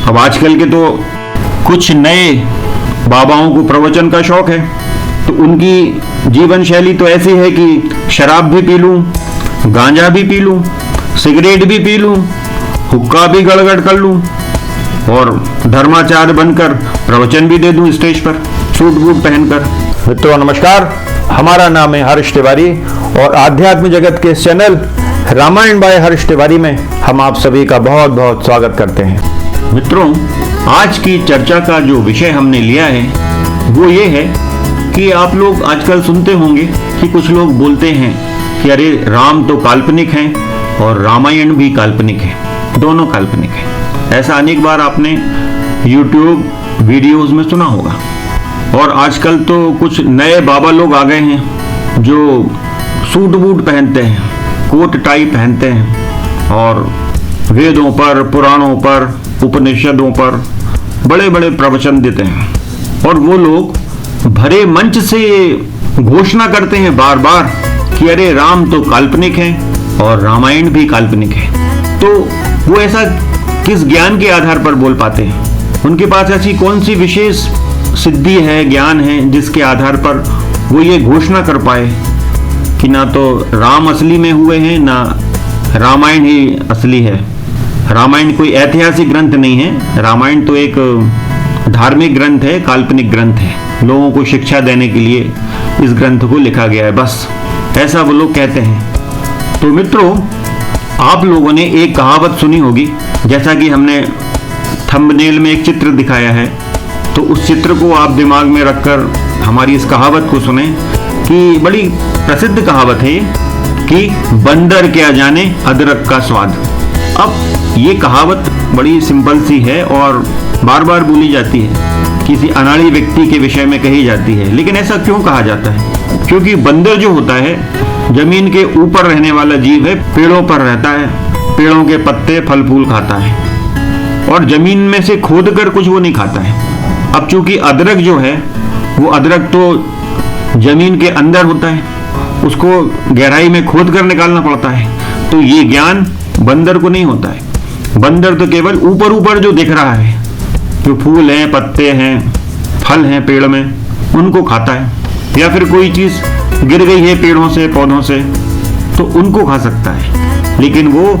अब आजकल के तो कुछ नए बाबाओं को प्रवचन का शौक है, तो उनकी जीवन शैली तो ऐसी है कि शराब भी पी लूं, गांजा भी पी लूं, सिगरेट भी पी लूं, हुक्का भी गड़गड़ कर लूं और धर्माचार्य बनकर प्रवचन भी दे दूं स्टेज पर सूट बूट पहनकर। मित्रों नमस्कार, हमारा नाम है हर्ष तिवारी और आध्यात्मिक जगत के इस चैनल रामायण बाय हर्ष तिवारी में हम आप सभी का बहुत बहुत स्वागत करते हैं। मित्रों, आज की चर्चा का जो विषय हमने लिया है वो ये है कि आप लोग आजकल सुनते होंगे कि कुछ लोग बोलते हैं कि अरे राम तो काल्पनिक हैं और रामायण भी काल्पनिक है, दोनों काल्पनिक है। ऐसा अनेक बार आपने YouTube वीडियोस में सुना होगा। और आजकल तो कुछ नए बाबा लोग आ गए हैं जो सूट बूट पहनते हैं, कोट टाई पहनते हैं और वेदों पर, पुराणों पर, उपनिषदों पर बड़े बड़े प्रवचन देते हैं। और वो लोग भरे मंच से घोषणा करते हैं बार बार कि अरे राम तो काल्पनिक है और रामायण भी काल्पनिक है। तो वो ऐसा किस ज्ञान के आधार पर बोल पाते हैं? उनके पास ऐसी कौन सी विशेष सिद्धि है, ज्ञान है, जिसके आधार पर वो ये घोषणा कर पाए कि ना तो राम असली में हुए हैं, ना रामायण ही असली है। रामायण कोई ऐतिहासिक ग्रंथ नहीं है, रामायण तो एक धार्मिक ग्रंथ है, काल्पनिक ग्रंथ है। लोगों को शिक्षा देने के लिए इस ग्रंथ को लिखा गया है, बस ऐसा वो लोग कहते हैं। तो मित्रों, आप लोगों ने एक कहावत सुनी होगी, जैसा कि हमने थंबनेल में एक चित्र दिखाया है, तो उस चित्र को आप दिमाग में रखकर हमारी इस कहावत को सुने कि बड़ी प्रसिद्ध कहावत है कि बंदर क्या जाने अदरक का स्वाद। अब ये कहावत बड़ी सिंपल सी है और बार बार बोली जाती है, किसी अनाड़ी व्यक्ति के विषय में कही जाती है। लेकिन ऐसा क्यों कहा जाता है? क्योंकि बंदर जो होता है जमीन के ऊपर रहने वाला जीव है, पेड़ों पर रहता है, पेड़ों के पत्ते फल फूल खाता है और जमीन में से खोद कर कुछ वो नहीं खाता है। अब चूंकि अदरक जो है वो अदरक तो जमीन के अंदर होता है, उसको गहराई में खोद कर निकालना पड़ता है, तो ये ज्ञान बंदर को नहीं होता है। बंदर तो केवल ऊपर ऊपर जो दिख रहा है, जो फूल हैं, पत्ते हैं, फल हैं पेड़ में, उनको खाता है। या फिर कोई चीज गिर गई है पेड़ों से, पौधों से, तो उनको खा सकता है। लेकिन वो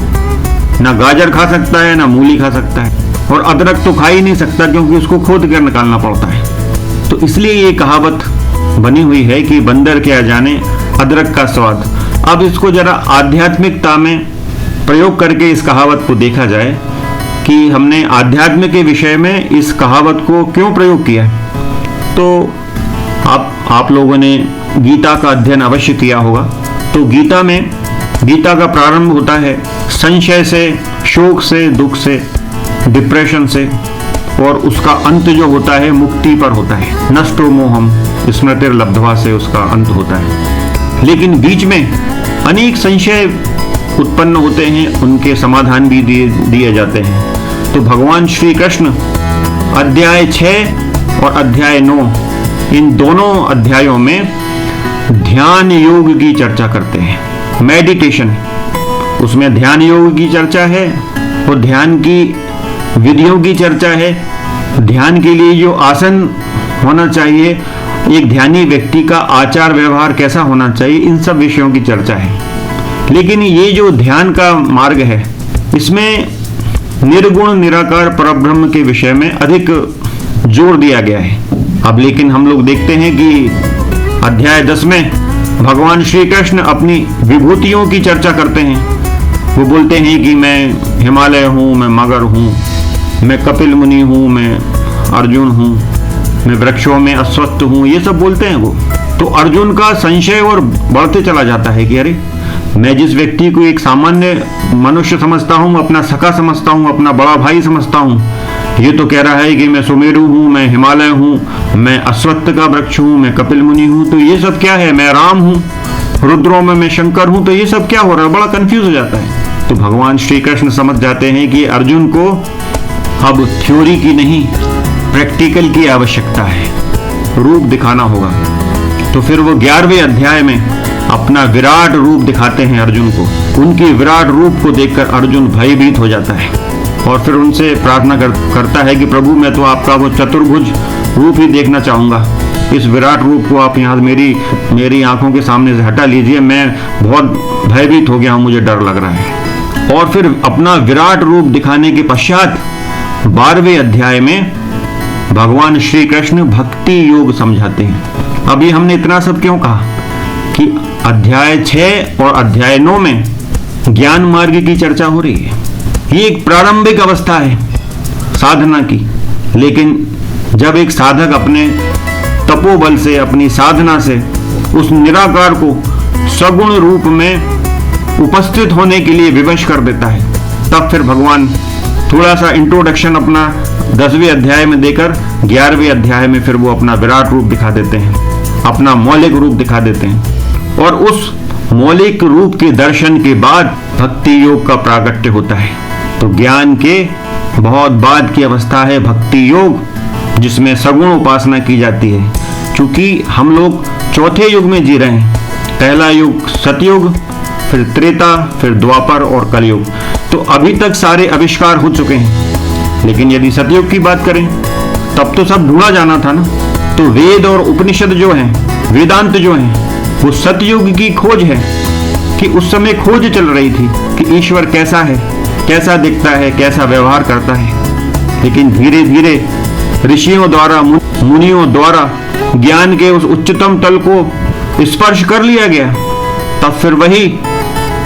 ना गाजर खा सकता है, ना मूली खा सकता है, और अदरक तो खा ही नहीं सकता क्योंकि उसको खोद कर निकालना पड़ता है। तो इसलिए ये कहावत बनी हुई है कि बंदर क्या जाने अदरक का स्वाद। अब इसको जरा आध्यात्मिकता में प्रयोग करके इस कहावत को देखा जाए कि हमने आध्यात्म के विषय में इस कहावत को क्यों प्रयोग किया। तो आप लोगों ने गीता का अध्ययन अवश्य किया होगा। तो गीता का प्रारंभ होता है संशय से, शोक से, दुख से, डिप्रेशन से, और उसका अंत जो होता है मुक्ति पर होता है। नष्टो मोहम स्मृतिर्लब्ध्वा से उसका अंत होता है। लेकिन बीच में अनेक संशय उत्पन्न होते हैं, उनके समाधान भी दिए जाते हैं। तो भगवान श्री कृष्ण अध्याय 6 और अध्याय 9, इन दोनों अध्यायों में ध्यान योग की चर्चा करते हैं। मेडिटेशन, उसमें ध्यान योग की चर्चा है और ध्यान की विधियों की चर्चा है। ध्यान के लिए जो आसन होना चाहिए, एक ध्यानी व्यक्ति का आचार व्यवहार कैसा होना चाहिए, इन सब विषयों की चर्चा है। लेकिन ये जो ध्यान का मार्ग है, इसमें निर्गुण निराकार परब्रह्म के विषय में अधिक जोर दिया गया है। अब लेकिन हम लोग देखते हैं कि अध्याय 10 में भगवान श्री कृष्ण अपनी विभूतियों की चर्चा करते हैं। वो बोलते हैं कि मैं हिमालय हूँ, मैं मगर हूँ, मैं कपिल मुनि हूँ, मैं अर्जुन हूँ, मैं वृक्षों में अस्वस्थ हूँ, ये सब बोलते हैं वो। तो अर्जुन का संशय और बढ़ते चला जाता है कि अरे, मैं जिस व्यक्ति को एक सामान्य मनुष्य समझता हूँ, अपना सखा समझता हूँ, अपना बड़ा भाई समझता हूँ, ये तो कह रहा है कि मैं सुमेरु हूँ, मैं हिमालय हूँ, मैं अश्वत्थ का वृक्ष हूँ, मैं कपिल मुनि हूँ। तो ये सब क्या है? मैं राम हूँ, रुद्रों में मैं शंकर हूँ। तो ये सब क्या हो रहा है? बड़ा कंफ्यूज हो जाता है। तो भगवान श्री कृष्ण समझ जाते हैं कि अर्जुन को अब थ्योरी की नहीं, प्रैक्टिकल की आवश्यकता है, रूप दिखाना होगा। तो फिर वो 11वें अध्याय में अपना विराट रूप दिखाते हैं अर्जुन को। उनके विराट रूप को देखकर अर्जुन भयभीत हो जाता है और फिर उनसे प्रार्थना करता है कि प्रभु मैं तो आपका वो चतुर्भुज रूप ही देखना चाहूँगा। इस विराट रूप को आप यहाँ मेरी आंखों के सामने से हटा लीजिए, मैं बहुत भयभीत हो गया हूँ, मुझे डर लग रहा है। और फिर अपना विराट रूप दिखाने के पश्चात 12वें अध्याय में भगवान श्री कृष्ण भक्ति योग समझाते हैं। अब ये हमने इतना सब क्यों कहा कि अध्याय 6 और अध्याय 9 में ज्ञान मार्ग की चर्चा हो रही है। ये एक प्रारंभिक अवस्था है साधना की, लेकिन जब एक साधक अपने तपोबल से, अपनी साधना से उस निराकार को सगुण रूप में उपस्थित होने के लिए विवश कर देता है, तब फिर भगवान थोड़ा सा इंट्रोडक्शन अपना 10वें अध्याय में देकर 11वें अध्याय में फिर वो अपना विराट रूप दिखा देते हैं, अपना मौलिक रूप दिखा देते हैं। और उस मौलिक रूप के दर्शन के बाद भक्ति योग का प्रागट्य होता है। तो ज्ञान के बहुत बाद की अवस्था है भक्ति योग, जिसमें सगुण उपासना की जाती है। क्योंकि हम लोग चौथे युग में जी रहे हैं। पहला युग सतयुग, फिर त्रेता, फिर द्वापर और कलयुग। तो अभी तक सारे आविष्कार हो चुके हैं, लेकिन यदि सतयुग की बात करें तब तो सब ढूंढा जाना था ना। तो वेद और उपनिषद जो हैं, वेदांत जो हैं, वो सतयुग की खोज है कि उस समय खोज चल रही थी कि ईश्वर कैसा है, कैसा दिखता है, कैसा व्यवहार करता है। लेकिन धीरे धीरे ऋषियों द्वारा, मुनियों द्वारा ज्ञान के उस उच्चतम तल को स्पर्श कर लिया गया। तब फिर वही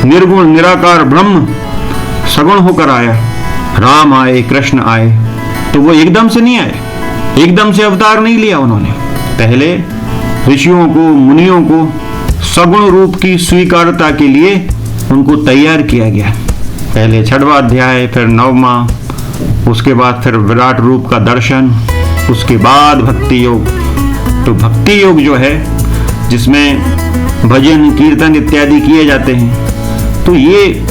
निर्गुण निराकार ब्रह्म सगुण होकर आया। राम आए, कृष्ण आए, तो वो एकदम से नहीं आए, एकदम से अवतार नहीं लिया उन्होंने। पहले ऋषियों को, मुनियों को सगुण रूप की स्वीकारता के लिए उनको तैयार किया गया। पहले 6वां अध्याय, फिर 9वां, उसके बाद फिर विराट रूप का दर्शन, उसके बाद भक्ति योग। तो भक्ति योग जो है, जिसमें भजन कीर्तन इत्यादि किए जाते हैं, तो ये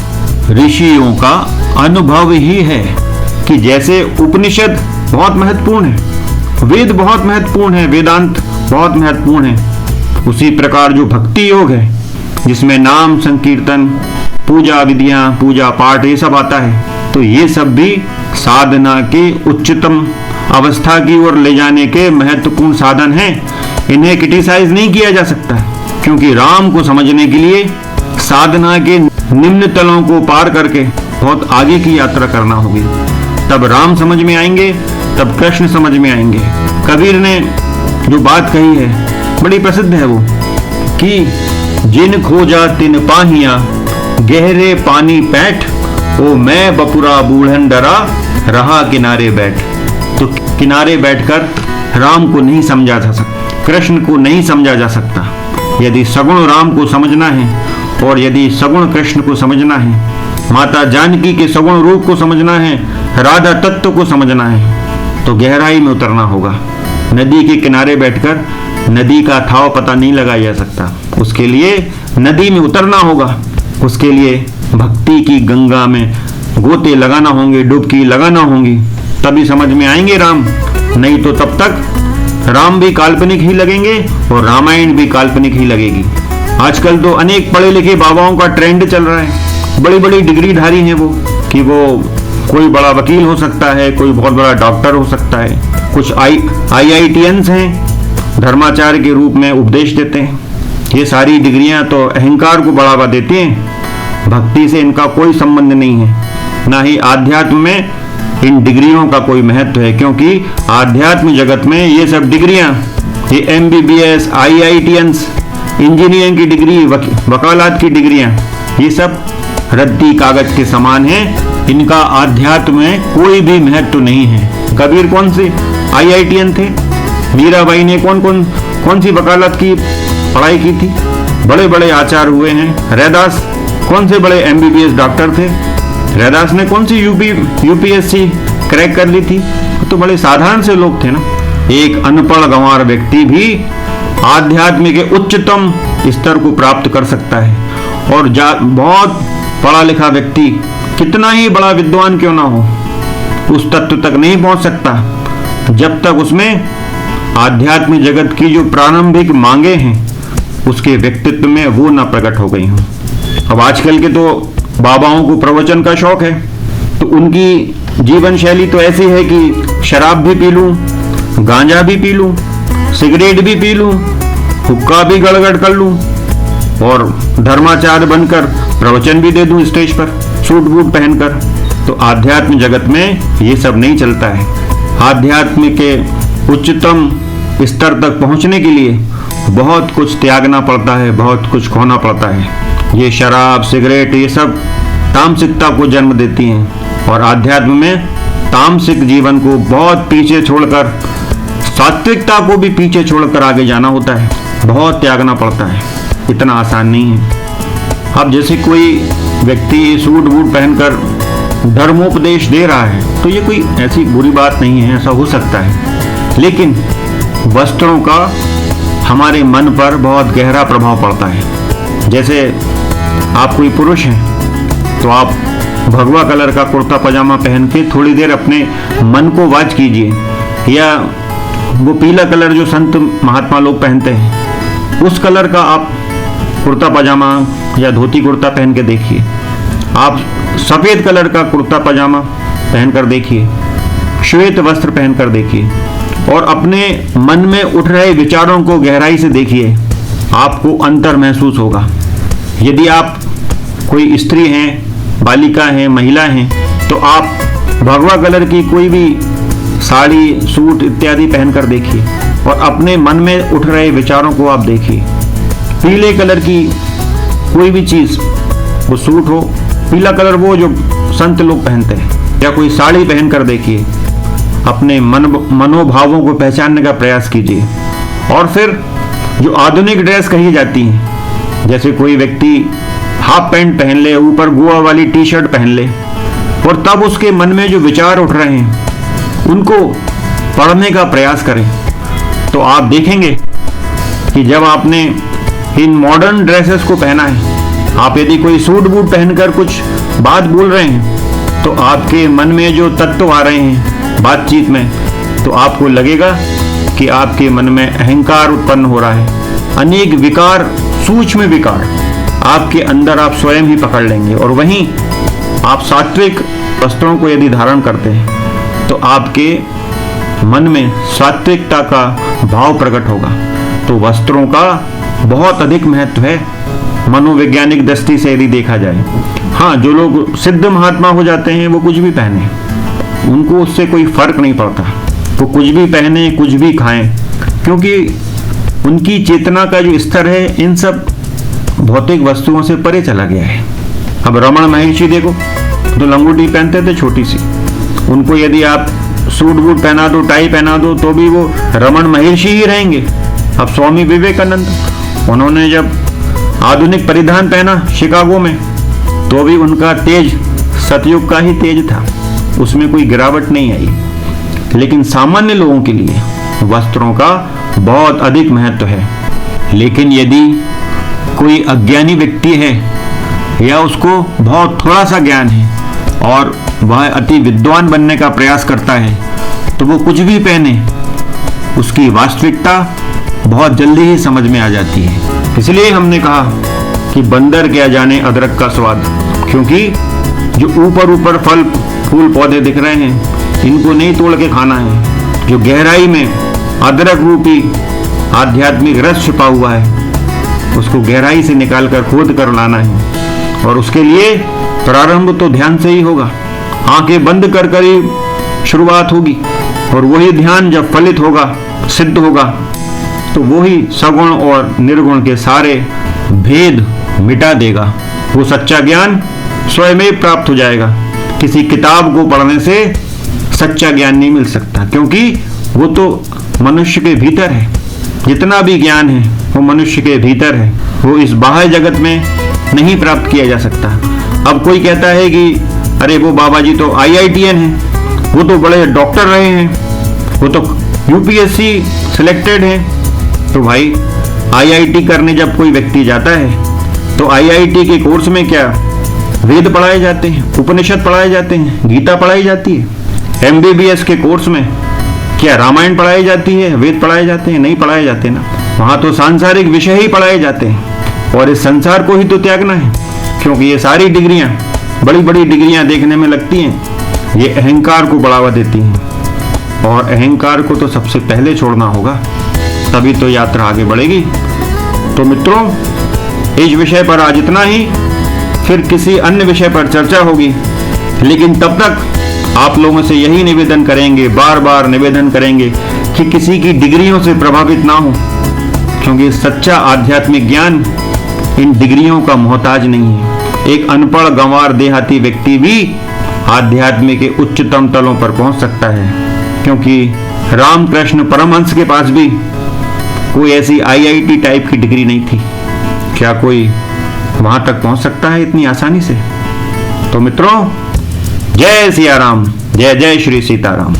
ऋषियों का अनुभव ही है कि जैसे उपनिषद बहुत महत्वपूर्ण है, वेद बहुत महत्वपूर्ण है, वेदांत बहुत महत्वपूर्ण है, उसी प्रकार जो भक्ति योग है, जिसमें नाम संकीर्तन, पूजा विधियां, पूजा पाठ, ये सब आता है, तो ये सब भी साधना के उच्चतम अवस्था की ओर ले जाने के महत्वपूर्ण साधन हैं। इन्हें क्रिटिसाइज नहीं किया जा सकता, क्योंकि राम को समझने के लिए साधना के निम्न तलों को पार करके बहुत आगे की यात्रा करना होगी। तब राम समझ में आएंगे, तब कृष्ण समझ में आएंगे। कबीर ने जो बात कही है बड़ी प्रसिद्ध है वो, कि जिन खोजा तिन पाहिया, गहरे पानी पैठ, ओ मैं बपुरा बूढ़न डरा, रहा किनारे बैठ। तो किनारे बैठकर राम को नहीं समझा जा सकता, कृष्ण को नहीं समझा जा सकता। यदि सगुण राम को समझना है और यदि सगुण कृष्ण को समझना है, माता जानकी के सगुण रूप को समझना है, राधा तत्व को समझना है, तो गहराई में उतरना होगा। नदी के किनारे बैठकर नदी का थाव पता नहीं लगाया जा सकता, उसके लिए नदी में उतरना होगा। उसके लिए भक्ति की गंगा में गोते लगाना होंगे, डुबकी लगाना होंगी, तभी समझ में आएंगे राम। नहीं तो तब तक राम भी काल्पनिक ही लगेंगे और रामायण भी काल्पनिक ही लगेगी। आजकल तो अनेक पढ़े लिखे बाबाओं का ट्रेंड चल रहा है, बड़ी बड़ी डिग्रीधारी हैं वो, कि वो कोई बड़ा वकील हो सकता है, कोई बहुत बड़ा डॉक्टर हो सकता है, कुछ IITians हैं, धर्माचार्य के रूप में उपदेश देते हैं। ये सारी डिग्रियां तो अहंकार को बढ़ावा देती हैं, भक्ति से इनका कोई संबंध नहीं है, ना ही आध्यात्म में इन डिग्रियों का कोई महत्व है। क्योंकि आध्यात्म जगत में ये सब डिग्रियां, ये MBBS, IITians, इंजीनियरिंग की डिग्री, वकालत की डिग्रियां, ये सब रद्दी कागज के समान हैं, इनका आध्यात्म में कोई भी महत्व नहीं है। कबीर कौन से IITian थे? मीराबाई ने कौन सी वकालत की पढ़ाई की थी? बड़े बड़े आचार्य हुए हैं। रैदास कौन से बड़े MBBS डॉक्टर थे? रैदास ने कौन सी UPSC क्रैक कर ली थी? तो बड़े साधारण से लोग थे ना। एक अनपढ़ गंवार व्यक्ति भी आध्यात्म के उच्चतम स्तर को प्राप्त कर सकता है, और बहुत पढ़ा लिखा व्यक्ति कितना ही बड़ा विद्वान क्यों ना हो, उस तत्व तक नहीं पहुंच सकता जब तक उसमें आध्यात्मिक जगत की जो प्रारंभिक मांगे हैं उसके व्यक्तित्व में वो ना प्रकट हो गई हों। अब आजकल के तो बाबाओं को प्रवचन का शौक है, तो उनकी जीवन शैली तो ऐसी है कि शराब भी पी लूं, गांजा भी पी लूं, सिगरेट भी पी लूं, हुक्का भी गड़गड़ कर लूं और धर्माचार्य बनकर प्रवचन भी दे दूं स्टेज पर सूट बूट पहनकर। तो आध्यात्म जगत में ये सब नहीं चलता है। आध्यात्म के उच्चतम स्तर तक पहुंचने के लिए बहुत कुछ त्यागना पड़ता है, बहुत कुछ खोना पड़ता है। ये शराब सिगरेट ये सब तामसिकता को जन्म देती हैं और आध्यात्म में तामसिक जीवन को बहुत पीछे छोड़कर सात्विकता को भी पीछे छोड़कर आगे जाना होता है, बहुत त्यागना पड़ता है, इतना आसान नहीं है। अब जैसे कोई व्यक्ति सूट बूट पहनकर धर्मोपदेश दे रहा है तो ये कोई ऐसी बुरी बात नहीं है, ऐसा हो सकता है, लेकिन वस्त्रों का हमारे मन पर बहुत गहरा प्रभाव पड़ता है। जैसे आप कोई पुरुष हैं तो आप भगवा कलर का कुर्ता पजामा पहन के थोड़ी देर अपने मन को वाच कीजिए, या वो पीला कलर जो संत महात्मा लोग पहनते हैं उस कलर का आप कुर्ता पजामा या धोती कुर्ता पहन के देखिए। आप सफ़ेद कलर का कुर्ता पजामा पहनकर देखिए, श्वेत वस्त्र पहनकर देखिए और अपने मन में उठ रहे विचारों को गहराई से देखिए, आपको अंतर महसूस होगा। यदि आप कोई स्त्री हैं, बालिका हैं, महिला हैं तो आप भगवा कलर की कोई भी साड़ी सूट इत्यादि पहनकर देखिए और अपने मन में उठ रहे विचारों को आप देखिए। पीले कलर की कोई भी चीज़, वो सूट हो, पीला कलर वो जो संत लोग पहनते हैं, या कोई साड़ी पहनकर देखिए, अपने मनोभावों को पहचानने का प्रयास कीजिए। और फिर जो आधुनिक ड्रेस कही जाती हैं, जैसे कोई व्यक्ति हाफ पैंट पहन ले, ऊपर गोवा वाली टी शर्ट पहन ले और तब उसके मन में जो विचार उठ रहे हैं उनको पढ़ने का प्रयास करें, तो आप देखेंगे कि जब आपने इन मॉडर्न ड्रेसेस को पहना है, आप यदि कोई सूट बूट पहनकर कुछ बात बोल रहे हैं तो आपके मन में जो तत्व आ रहे हैं बातचीत में, तो आपको लगेगा कि आपके मन में अहंकार उत्पन्न हो रहा है। अनेक विकार, सूक्ष्म विकार आपके अंदर आप स्वयं ही पकड़ लेंगे। और वहीं आप सात्विक वस्त्रों को यदि धारण करते हैं तो आपके मन में सात्विकता का भाव प्रकट होगा। तो वस्त्रों का बहुत अधिक महत्व है मनोवैज्ञानिक दृष्टि से यदि देखा जाए। हाँ, जो लोग सिद्ध महात्मा हो जाते हैं वो कुछ भी पहने, उनको उससे कोई फर्क नहीं पड़ता, वो कुछ भी पहने कुछ भी खाएं, क्योंकि उनकी चेतना का जो स्तर है इन सब भौतिक वस्तुओं से परे चला गया है। अब रमण महर्षि देखो तो लंगोटी पहनते थे छोटी सी, उनको यदि आप सूट बूट पहना दो, टाई पहना दो तो भी वो रमण महर्षि ही रहेंगे। अब स्वामी विवेकानंद, उन्होंने जब आधुनिक परिधान पहना शिकागो में तो भी उनका तेज सतयुग का ही तेज था, उसमें कोई गिरावट नहीं आई। लेकिन सामान्य लोगों के लिए वस्त्रों का बहुत अधिक महत्व है। लेकिन यदि कोई अज्ञानी व्यक्ति है या उसको बहुत थोड़ा सा ज्ञान है और वह अति विद्वान बनने का प्रयास करता है तो वो कुछ भी पहने, उसकी वास्तविकता बहुत जल्दी ही समझ में आ जाती है। इसलिए हमने कहा कि बंदर क्या जाने अदरक का स्वाद, क्योंकि जो ऊपर ऊपर फल फूल पौधे दिख रहे हैं इनको नहीं तोड़ के खाना है। जो गहराई में अदरक रूपी आध्यात्मिक रस छिपा हुआ है उसको गहराई से निकाल कर खोद कर लाना है। और उसके लिए प्रारंभ तो ध्यान से ही होगा, आंखें बंद कर कर ही शुरुआत होगी। और वही ध्यान जब फलित होगा, सिद्ध होगा, तो वही सगुण और निर्गुण के सारे भेद मिटा देगा। वो सच्चा ज्ञान स्वयं ही प्राप्त हो जाएगा। किसी किताब को पढ़ने से सच्चा ज्ञान नहीं मिल सकता, क्योंकि वो तो मनुष्य के भीतर है। जितना भी ज्ञान है वो मनुष्य के भीतर है, वो इस बाह्य जगत में नहीं प्राप्त किया जा सकता। अब कोई कहता है कि अरे वो बाबा जी तो IITN हैं, वो तो बड़े डॉक्टर रहे हैं, वो तो UPSC सिलेक्टेड हैं। तो भाई IIT करने जब कोई व्यक्ति जाता है तो IIT के कोर्स में क्या वेद पढ़ाए जाते हैं, उपनिषद पढ़ाए जाते हैं, गीता पढ़ाई जाती है। MBBS के कोर्स में क्या रामायण पढ़ाई जाती है, वेद पढ़ाए जाते हैं? नहीं पढ़ाए जाते ना। वहाँ तो सांसारिक विषय ही पढ़ाए जाते हैं और इस संसार को ही तो त्यागना है, क्योंकि ये सारी डिग्रियाँ बड़ी बड़ी डिग्रियां देखने में लगती हैं, ये अहंकार को बढ़ावा देती हैं। और अहंकार को तो सबसे पहले छोड़ना होगा, तभी तो यात्रा आगे बढ़ेगी। तो मित्रों, इस विषय पर आज इतना ही, फिर किसी अन्य विषय पर चर्चा होगी। लेकिन तब तक आप लोगों से यही निवेदन करेंगे, बार बार निवेदन करेंगे कि किसी की डिग्रियों से प्रभावित ना हो, क्योंकि सच्चा आध्यात्मिक ज्ञान इन डिग्रियों का मोहताज नहीं है। एक अनपढ़ गंवार देहाती व्यक्ति भी आध्यात्म के उच्चतम तलों पर पहुंच सकता है, क्योंकि रामकृष्ण परमहंस के पास भी कोई ऐसी IIT टाइप की डिग्री नहीं थी। क्या कोई वहां तक पहुंच सकता है इतनी आसानी से? तो मित्रों, जय सिया राम, जय जय श्री सीताराम।